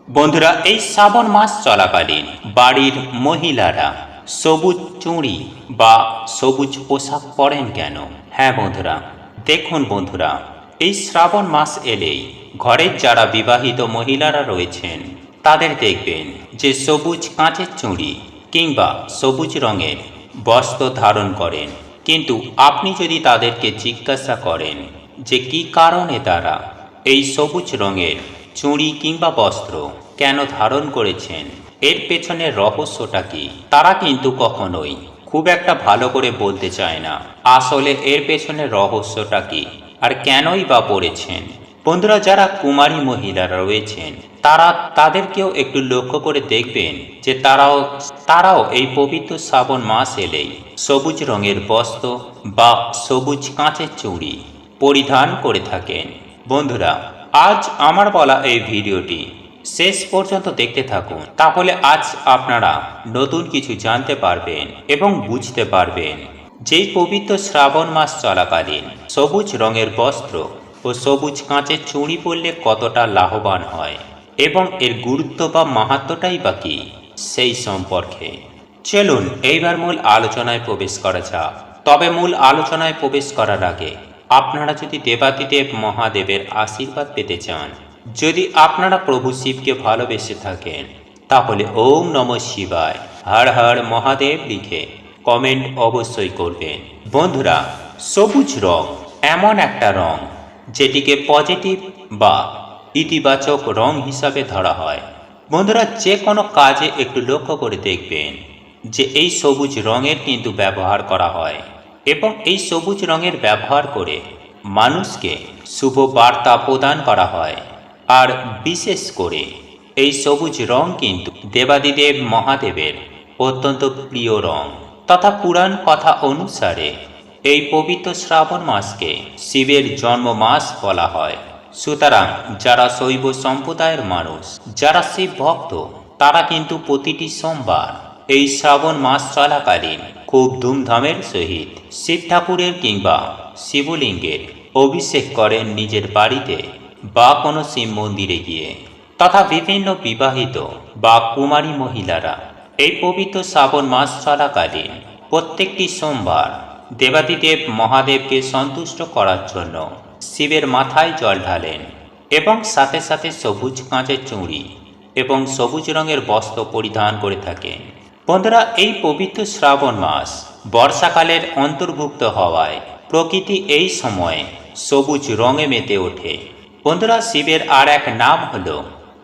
বন্ধুরা, এই শ্রাবণ মাস চলাকালীন বাড়ির মহিলারা সবুজ চুড়ি বা সবুজ পোশাক পরেন কেন? হ্যাঁ বন্ধুরা, দেখুন বন্ধুরা, এই শ্রাবণ মাস এলেই ঘরের যারা বিবাহিত মহিলারা রয়েছেন তাদের দেখবেন যে সবুজ কাঁচের চুড়ি কিংবা সবুজ রঙের বস্ত্র ধারণ করেন। কিন্তু আপনি যদি তাদেরকে জিজ্ঞাসা করেন যে কী কারণে তারা এই সবুজ রঙের চুড়ি কিংবা বস্ত্র কেন ধারণ করেছেন, এর পেছনের রহস্যটা কি, তারা কিন্তু কখনোই খুব একটা ভালো করে বলতে চায় না আসলে এর পেছনের রহস্যটা কি আর কেনই বা পড়েছেন। বন্ধুরা, যারা কুমারী মহিলারা রয়েছেন তাদেরকেও একটু লক্ষ্য করে দেখবেন যে তারাও এই পবিত্র শ্রাবণ মাস এলেই সবুজ রঙের বস্ত্র বা সবুজ কাঁচের চুড়ি পরিধান করে থাকেন। বন্ধুরা, আজ আমার বলা এই ভিডিওটি শেষ পর্যন্ত দেখতে থাকুন, তাহলে আজ আপনারা নতুন কিছু জানতে পারবেন এবং বুঝতে পারবেন যেই পবিত্র শ্রাবণ মাস চলাকালীন সবুজ রঙের বস্ত্র ও সবুজ কাঁচের চুড়ি পরলে কতটা লাভবান হয় এবং এর গুরুত্ব বা মাহাত্ম্যটাই বা কি সেই সম্পর্কে চলুন এইবার মূল আলোচনায় প্রবেশ করা যাক। তবে মূল আলোচনায় প্রবেশ করার আগে আপনারা যদি দেবাদিদেব মহাদেবের আশীর্বাদ পেতে চান, যদি আপনারা প্রভু শিবকে ভালোবেসে থাকেন, তাহলে ওম নমঃ শিবায় হর হর মহাদেব লিখে কমেন্ট অবশ্যই করবেন। বন্ধুরা, সবুজ রং এমন একটা রং যেটিকে পজিটিভ বা ইতিবাচক রং হিসাবে ধরা হয়। বন্ধুরা, যে কোনো কাজে একটু লক্ষ্য করে দেখবেন যে এই সবুজ রঙের কিন্তু ব্যবহার করা হয় এবং এই সবুজ রঙের ব্যবহার করে মানুষকে শুভ বার্তা প্রদান করা হয়। আর বিশেষ করে এই সবুজ রং কিন্তু দেবাদিদেব মহাদেবের অত্যন্ত প্রিয় রং তথা পুরাণ কথা অনুসারে এই পবিত্র শ্রাবণ মাসকে শিবের জন্ম মাস বলা হয়। সুতরাং যারা শৈব সম্প্রদায়ের মানুষ, যারা শিব ভক্ত, তারা কিন্তু প্রতিটি সোমবার এই শ্রাবণ মাস চলাকালীন খুব ধুমধামের সহিত শিব ঠাকুরের কিংবা শিবলিঙ্গের অভিষেক করেন নিজের বাড়িতে বা কোনো শিব মন্দিরে গিয়ে। তথা বিভিন্ন বিবাহিত বা কুমারী মহিলারা এই পবিত্র শ্রাবণ মাস চলাকালীন প্রত্যেকটি সোমবার দেবাদিদেব মহাদেবকে সন্তুষ্ট করার জন্য শিবের মাথায় জল ঢালেন এবং সাথে সাথে সবুজ কাঁচের চুড়ি এবং সবুজ রঙের বস্ত্র পরিধান করে থাকেন। বন্ধুরা, এই পবিত্র শ্রাবণ মাস বর্ষাকালের অন্তর্ভুক্ত হওয়ায় প্রকৃতি এই সময়ে সবুজ রঙে মেতে ওঠে। বন্ধুরা, শিবের আর এক নাম হল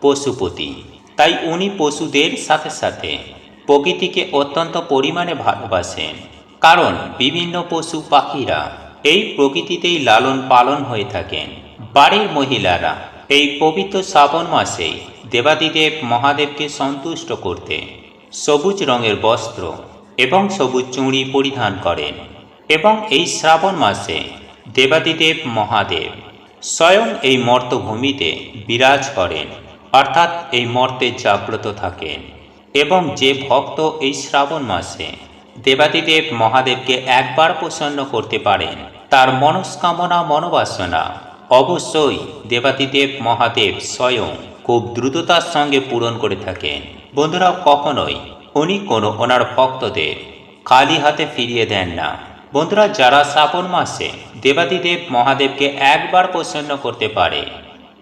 পশুপতি, তাই উনি পশুদের সাথে সাথে প্রকৃতিকে অত্যন্ত পরিমাণে ভালোবাসেন। কারণ বিভিন্ন পশু পাখিরা এই প্রকৃতিতেই লালন পালন হয়ে থাকেন। বাড়ির মহিলারা এই পবিত্র শ্রাবণ মাসেই দেবাদিদেব মহাদেবকে সন্তুষ্ট করতে সবুজ রঙের বস্ত্র এবং সবুজ চুড়ি পরিধান করেন এবং এই শ্রাবণ মাসে দেবাদিদেব মহাদেব স্বয়ং এই মর্তভূমিতে বিরাজ করেন, অর্থাৎ এই মর্তে জাগ্রত থাকেন। এবং যে ভক্ত এই শ্রাবণ মাসে দেবাদিদেব মহাদেবকে একবার প্রসন্ন করতে পারেন, তার মনস্কামনা মনোবাসনা অবশ্যই দেবাদিদেব মহাদেব স্বয়ং খুব দ্রুততার সঙ্গে পূরণ করে থাকেন। বন্ধুরা, কখনোই উনি ওনার ভক্তদের খালি হাতে ফিরিয়ে দেন না। বন্ধুরা, যারা শ্রাবণ মাসে দেবাদিদেব মহাদেবকে একবার প্রসন্ন করতে পারে,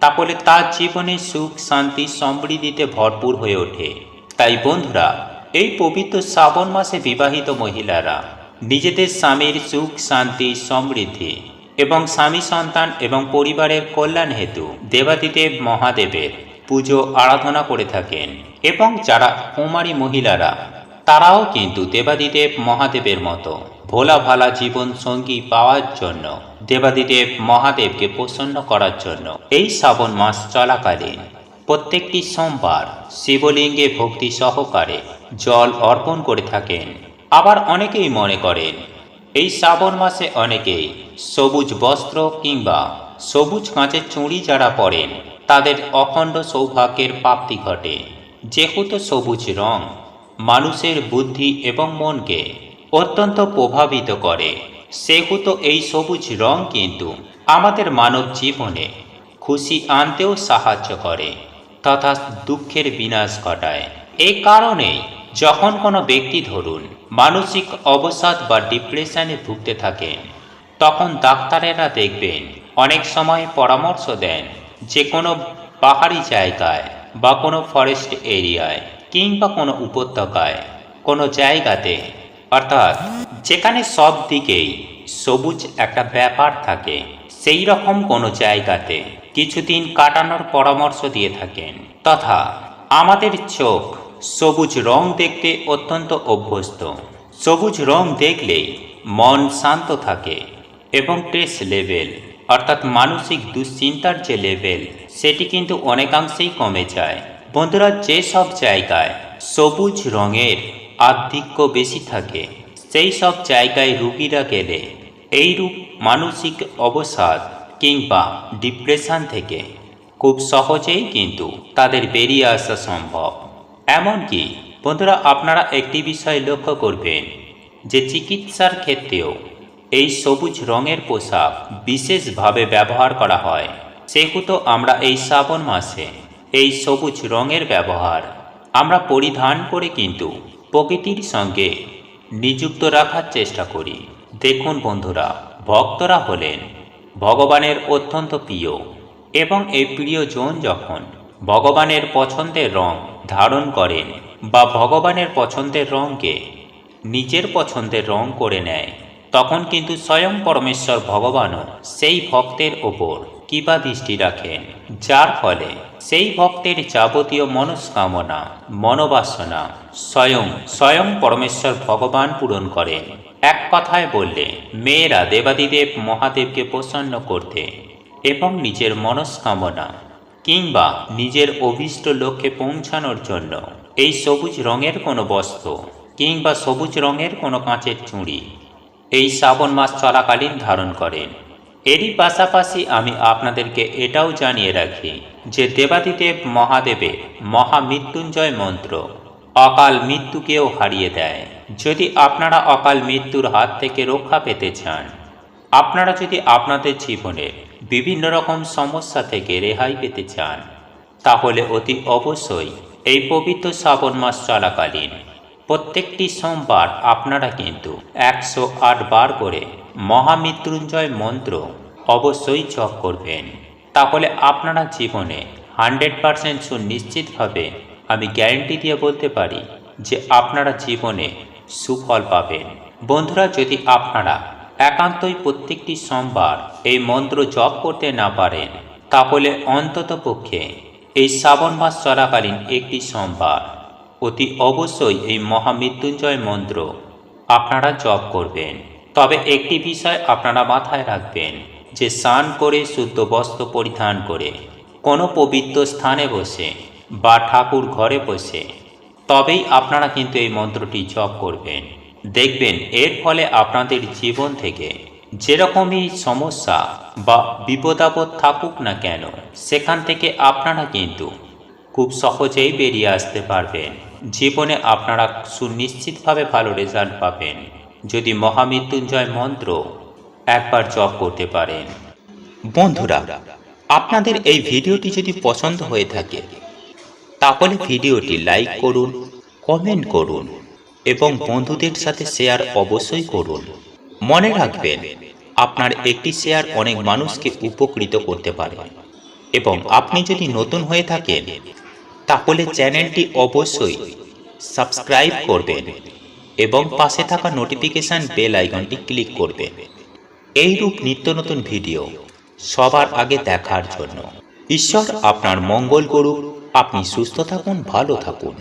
তাহলে তার জীবনে সুখ শান্তি সমৃদ্ধিতে ভরপুর হয়ে ওঠে। তাই বন্ধুরা, এই পবিত্র শ্রাবণ মাসে বিবাহিত মহিলারা নিজেদের স্বামীর সুখ শান্তি সমৃদ্ধি এবং স্বামী সন্তান এবং পরিবারের কল্যাণ হেতু দেবাদিদেব মহাদেবের পুজো আরাধনা করে থাকেন। এবং যারা কুমারী মহিলারা, তারাও কিন্তু দেবাদিদেব মহাদেবের মতো ভোলা ভালা জীবন সঙ্গী পাওয়ার জন্য দেবাদিদেব মহাদেবকে প্রসন্ন করার জন্য এই শ্রাবণ মাস চলাকালীন প্রত্যেকটি সোমবার শিবলিঙ্গে ভক্তি সহকারে জল অর্পণ করে থাকেন। আবার অনেকেই মনে করেন এই শ্রাবণ মাসে অনেকেই সবুজ বস্ত্র কিংবা সবুজ কাঁচের চুড়ি যারা পরেন তাদের অখণ্ড সৌভাগ্যের প্রাপ্তি ঘটে। যেহেতু সবুজ রং মানুষের বুদ্ধি এবং মনকে অত্যন্ত প্রভাবিত করে, সেহেতু এই সবুজ রং কিন্তু আমাদের মানব জীবনে খুশি আনতেও সাহায্য করে তথা দুঃখের বিনাশ ঘটায়। এই কারণেই যখন কোনো ব্যক্তি ধরুন মানসিক অবসাদ বা ডিপ্রেশনে ভুগতে থাকেন, তখন ডাক্তারেরা দেখবেন অনেক সময় পরামর্শ দেন যে কোনো পাহাড়ি জায়গায় বা কোনো ফরেস্ট এরিয়ায় কিংবা কোনো উপত্যকায় কোনো জায়গাতে, অর্থাৎ যেখানে সব দিকেই সবুজ একটা ব্যাপার থাকে, সেই রকম কোনো জায়গাতে কিছুদিন কাটানোর পরামর্শ দিয়ে থাকেন। তথা আমাদের চোখ সবুজ রং দেখতে অত্যন্ত অভ্যস্ত। সবুজ রং দেখলেই মন শান্ত থাকে এবং স্ট্রেস লেভেল অর্থাৎ মানসিক দুশ্চিন্তার যে লেভেল সেটি কিন্তু অনেকাংশেই কমে যায়। বন্ধুরা, যেসব জায়গায় সবুজ রঙের আধিক্য বেশি থাকে সেই সব জায়গায় রোগীরা গেলে এইরূপ মানসিক অবসাদ কিংবা ডিপ্রেশন থেকে খুব সহজেই কিন্তু তাদের বেরিয়ে আসা সম্ভব। এমনকি বন্ধুরা, আপনারা একটি বিষয় লক্ষ্য করবেন যে চিকিৎসার ক্ষেত্রেও এই সবুজ রঙের পোশাক বিশেষভাবে ব্যবহার করা হয়। সেহেতু আমরা এই শ্রাবণ মাসে এই সবুজ রঙের ব্যবহার আমরা পরিধান করে কিন্তু প্রকৃতির সঙ্গে নিযুক্ত রাখার চেষ্টা করি। দেখুন বন্ধুরা, ভক্তরা হলেন ভগবানের অত্যন্ত প্রিয় এবং এই প্রিয়জন যখন ভগবানের পছন্দের রং ধারণ করেন বা ভগবানের পছন্দের রঙকে নিজের পছন্দের রং করে নেয়, তখন কিন্তু স্বয়ং পরমেশ্বর ভগবানও সেই ভক্তের ওপর কৃপা দৃষ্টি রাখেন, যার ফলে সেই ভক্তের যাবতীয় মনস্কামনা মনোবাসনা স্বয়ং পরমেশ্বর ভগবান পূরণ করেন। এক কথায় বললে মেয়েরা দেবাদিদেব মহাদেবকে প্রসন্ন করতে এবং নিজের মনস্কামনা কিংবা নিজের অভীষ্ট লক্ষ্যে পৌঁছানোর জন্য এই সবুজ রঙের কোনো বস্ত্র কিংবা সবুজ রঙের কোনো কাঁচের চুড়ি এই শ্রাবণ মাস চলাকালীন ধারণ করেন। এরই পাশাপাশি আমি আপনাদেরকে এটাও জানিয়ে রাখি যে দেবাদিদেব মহাদেবের মহামৃত্যুঞ্জয় মন্ত্র অকাল মৃত্যুকেও হারিয়ে দেয়। যদি আপনারা অকাল মৃত্যুর হাত থেকে রক্ষা পেতে চান, আপনারা যদি আপনাদের জীবনের বিভিন্ন রকম সমস্যা থেকে রেহাই পেতে চান, তাহলে অতি অবশ্যই এই পবিত্র শ্রাবণ মাস চলাকালীন প্রত্যেকটি সোমবার আপনারা কিন্তু 108 বার করে মহামৃত্যুঞ্জয় মন্ত্র অবশ্যই জপ করবেন। তাহলে আপনারা জীবনে 100% সুনিশ্চিতভাবে আমি গ্যারেন্টি দিয়ে বলতে পারি যে আপনারা জীবনে সুফল পাবেন। বন্ধুরা, যদি আপনারা একান্তই প্রত্যেকটি সোমবার এই মন্ত্র জপ করতে না পারেন, তাহলে অন্তত পক্ষে এই শ্রাবণ মাস চলাকালীন একটি সোমবার অতি অবশ্যই এই মহামৃত্যুঞ্জয় মন্ত্র আপনারা জপ করবেন। তবে একটি বিষয় আপনারা মাথায় রাখবেন যে স্নান করে শুদ্ধ বস্ত্র পরিধান করে কোনো পবিত্র স্থানে বসে বা ঠাকুর ঘরে বসে তবেই আপনারা কিন্তু এই মন্ত্রটি জপ করবেন। দেখবেন এর ফলে আপনাদের জীবন থেকে যেরকমই সমস্যা বা বিপদাপদ থাকুক না কেন, সেখান থেকে আপনারা কিন্তু খুব সহজেই বেরিয়ে আসতে পারবেন। জীবনে আপনারা সুনিশ্চিতভাবে ভালো রেজাল্ট পাবেন যদি মহামৃত্যুঞ্জয় মন্ত্র একবার জপ করতে পারেন। বন্ধুরা, আপনাদের এই ভিডিওটি যদি পছন্দ হয়ে থাকে তাহলে ভিডিওটি লাইক করুন, কমেন্ট করুন এবং বন্ধুদের সাথে শেয়ার অবশ্যই করুন। মনে রাখবেন, আপনার একটি শেয়ার অনেক মানুষকে উপকৃত করতে পারে। এবং আপনি যদি নতুন হয়ে থাকেন তাহলে চ্যানেলটি অবশ্যই সাবস্ক্রাইব করবেন এবং পাশে থাকা নোটিফিকেশন বেল আইকনটি ক্লিক করবেন এইরূপ নিত্য নতুন ভিডিও সবার আগে দেখার জন্য। ঈশ্বর আপনার মঙ্গল করুক। আপনি সুস্থ থাকুন, ভালো থাকুন।